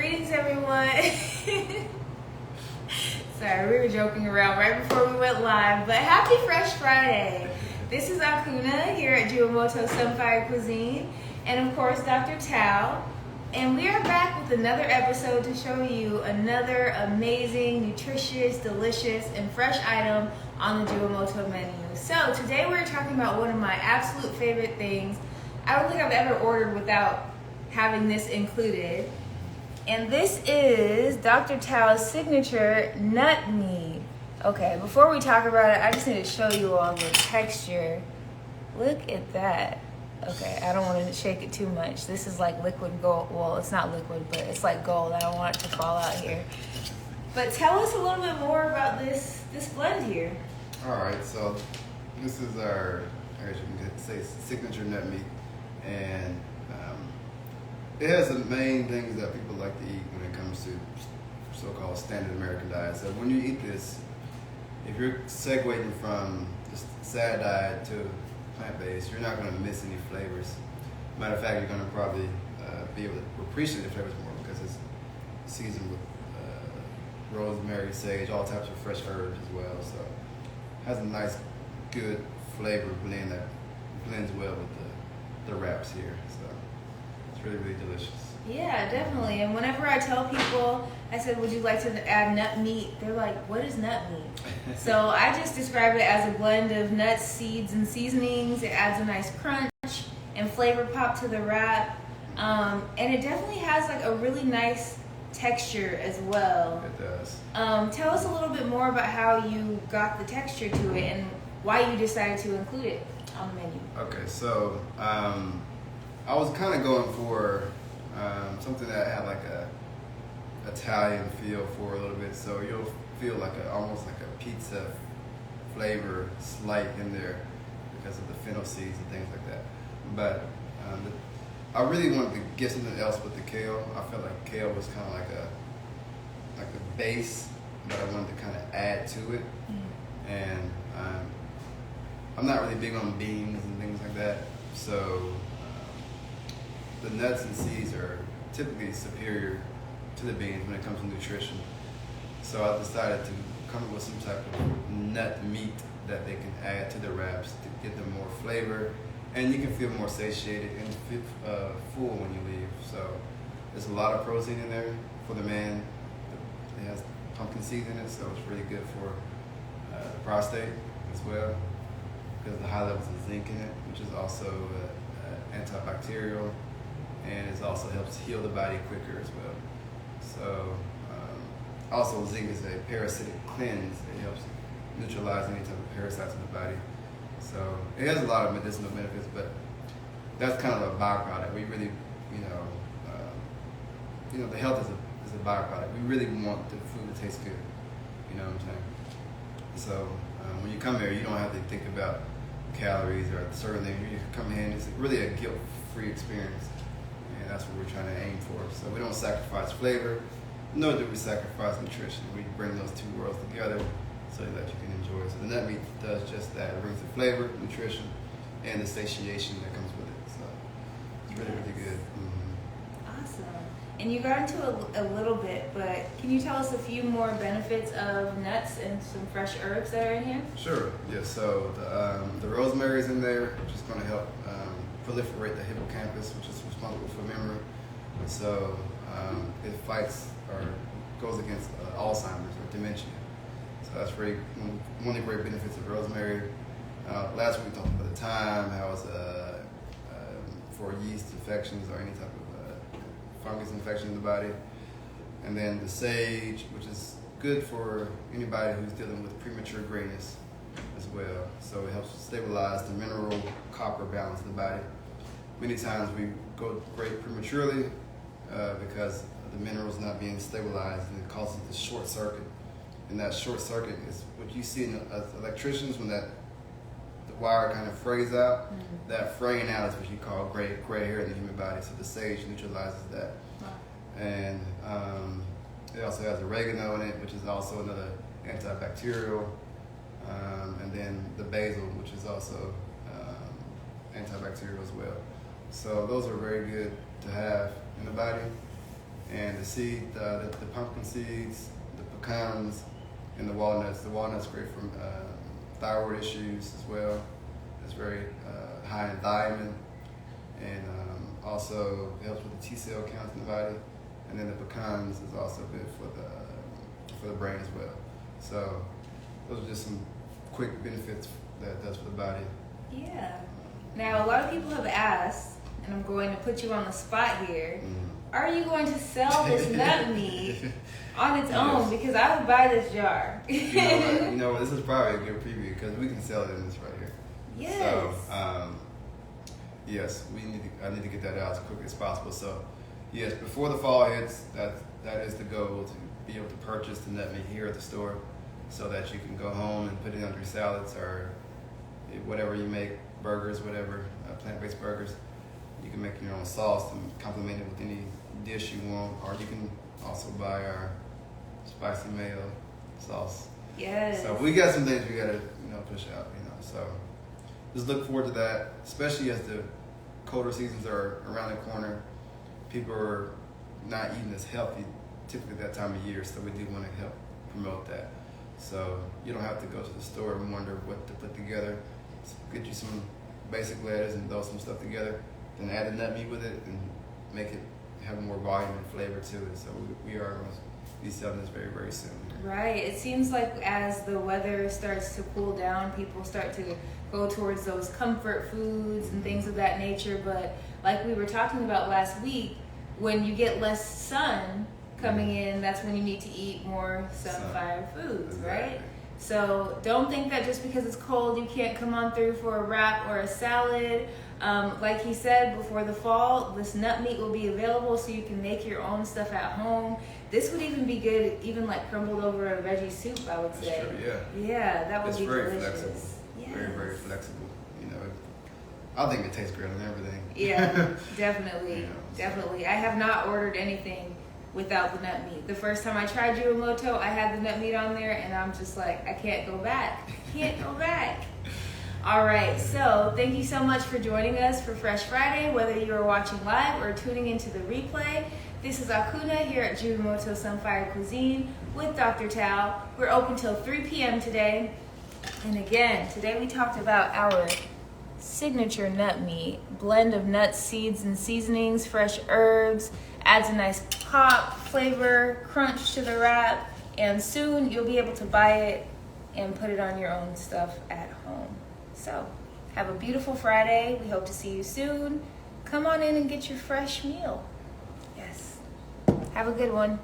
Greetings, everyone. Sorry, we were joking around right before we went live, but happy Fresh Friday. This is Akunna here at JuaMoto Sunfired Cuisine, and of course, Dr. Tao. And we are back with another episode to show you another amazing, nutritious, delicious, and fresh item on the JuaMoto menu. So today we're talking about one of my absolute favorite things. I don't think I've ever ordered without having this included. And this is Dr. Tao's signature Nutmeat. Okay, before we talk about it, I just need to show you all the texture. Look at that. Okay, I don't want to shake it too much. This is like liquid gold. Well, it's not liquid, but it's like gold. I don't want it to fall out here. But tell us a little bit more about this blend here. All right, so this is our, as you can say, signature Nutmeat. And it has the main things that people like to eat when it comes to so-called standard American diet. So when you eat this, if you're segueing from the sad diet to plant-based, you're not going to miss any flavors. Matter of fact, you're going to probably be able to appreciate the flavors more because it's seasoned with rosemary, sage, all types of fresh herbs as well. So it has a nice, good flavor blend that blends well with the wraps here. So it's really, really delicious. Yeah, definitely. And whenever I tell people, I said, would you like to add nut meat? They're like, what is nut meat? So I just describe it as a blend of nuts, seeds, and seasonings. It adds a nice crunch and flavor pop to the wrap. And it definitely has like a really nice texture as well. It does. Tell us a little bit more about how you got the texture to it and why you decided to include it on the menu. Okay, so I was kind of going for something that had like a Italian feel for a little bit, so you'll feel like almost like a pizza flavor slight in there because of the fennel seeds and things like that. But I really wanted to get something else with the kale. I felt like kale was kind of like a base, but I wanted to kind of add to it. And I'm not really big on beans and things like that, so the nuts and seeds are typically superior to the beans when it comes to nutrition. So I decided to come up with some type of nut meat that they can add to the wraps to get them more flavor, and you can feel more satiated and full when you leave. So there's a lot of protein in there for the man. It has pumpkin seeds in it, so it's really good for the prostate as well because of the high levels of zinc in it, which is also antibacterial, and it also helps heal the body quicker as well. So also zinc is a parasitic cleanse. It helps neutralize any type of parasites in the body. So it has a lot of medicinal benefits, but that's kind of a byproduct. We really, the health is a byproduct. We really want the food to taste good. You know what I'm saying? So when you come here, you don't have to think about calories or certain things. You come in, it's really a guilt-free experience, and that's what we're trying to aim for. So we don't sacrifice flavor, nor do we sacrifice nutrition. We bring those two worlds together so that you can enjoy it. So the nut meat does just that. It brings the flavor, nutrition, and the satiation that comes with it. So it's really, really good. Awesome. And you got into a little bit, but can you tell us a few more benefits of nuts and some fresh herbs that are in here? Sure. Yeah. So the rosemary is in there, which is going to help proliferate the hippocampus, which is responsible for memory. So it fights or goes against Alzheimer's or dementia. So that's really one of the great benefits of rosemary. Last week we talked about the thyme, how it's for yeast infections or any type of fungus infection in the body. And then the sage, which is good for anybody who's dealing with premature grayness as well. So it helps stabilize the mineral copper balance in the body. Many times we go gray prematurely because the minerals not being stabilized, and it causes the short circuit. And that short circuit is what you see as electricians when the wire kind of frays out. Mm-hmm. That fraying out is what you call gray hair in the human body. So the sage neutralizes that. Wow. And it also has oregano in it, which is also another antibacterial. And then the basil, which is also antibacterial as well. So those are very good to have in the body. and the pumpkin seeds, the pecans, and the walnuts. The walnuts are great for thyroid issues as well. It's very high in thiamine, and also helps with the T cell count in the body. And then the pecans is also good for the brain as well. So those are just some quick benefits that it does for the body. Yeah. Now, a lot of people have asked, and I'm going to put you on the spot here, are you going to sell this nut meat on its own? Because I would buy this jar. You know, this is probably a good preview because we can sell it in this right here. Yes. So, yes, I need to get that out as quickly as possible. So, yes, before the fall hits, that is the goal, to be able to purchase the nut meat here at the store so that you can go home and put it on your salads or whatever you make, burgers, whatever, plant-based burgers. You can make your own sauce and complement it with any dish you want, or you can also buy our spicy mayo sauce. Yes. So we got some things we gotta, push out, So just look forward to that, especially as the colder seasons are around the corner. People are not eating as healthy typically that time of year, so we do want to help promote that. So you don't have to go to the store and wonder what to put together. Just get you some basic lettuce and throw some stuff together, then add the nut meat with it and make it have more volume and flavor to it. So we are going to be selling this very, very soon. Right. It seems like as the weather starts to cool down, people start to go towards those comfort foods and things of that nature. But like we were talking about last week, when you get less sun coming in, that's when you need to eat more sun-fired foods, Exactly. Right? So don't think that just because it's cold you can't come on through for a wrap or a salad. Like he said, before the fall, this nut meat will be available so you can make your own stuff at home. This would even be good, even like crumbled over a veggie soup, I would say. That's true, yeah. Yeah, that would It's be very delicious. flexible. Yes. Very, very flexible. I think it tastes great on everything. Yeah, definitely. So. Definitely. I have not ordered anything without the nut meat. The first time I tried JuaMoto, I had the nut meat on there, and I'm just like, I can't go back. I can't go back. All right, so thank you so much for joining us for Fresh Friday, whether you are watching live or tuning into the replay. This is Akunna here at JuaMoto Sunfired Cuisine with Dr. Tao. We're open till 3 p.m. today. And again, today we talked about our signature nut meat, blend of nuts, seeds, and seasonings, fresh herbs, adds a nice pop, flavor, crunch to the wrap, and soon you'll be able to buy it and put it on your own stuff at home. So, have a beautiful Friday. We hope to see you soon. Come on in and get your fresh meal. Yes. Have a good one.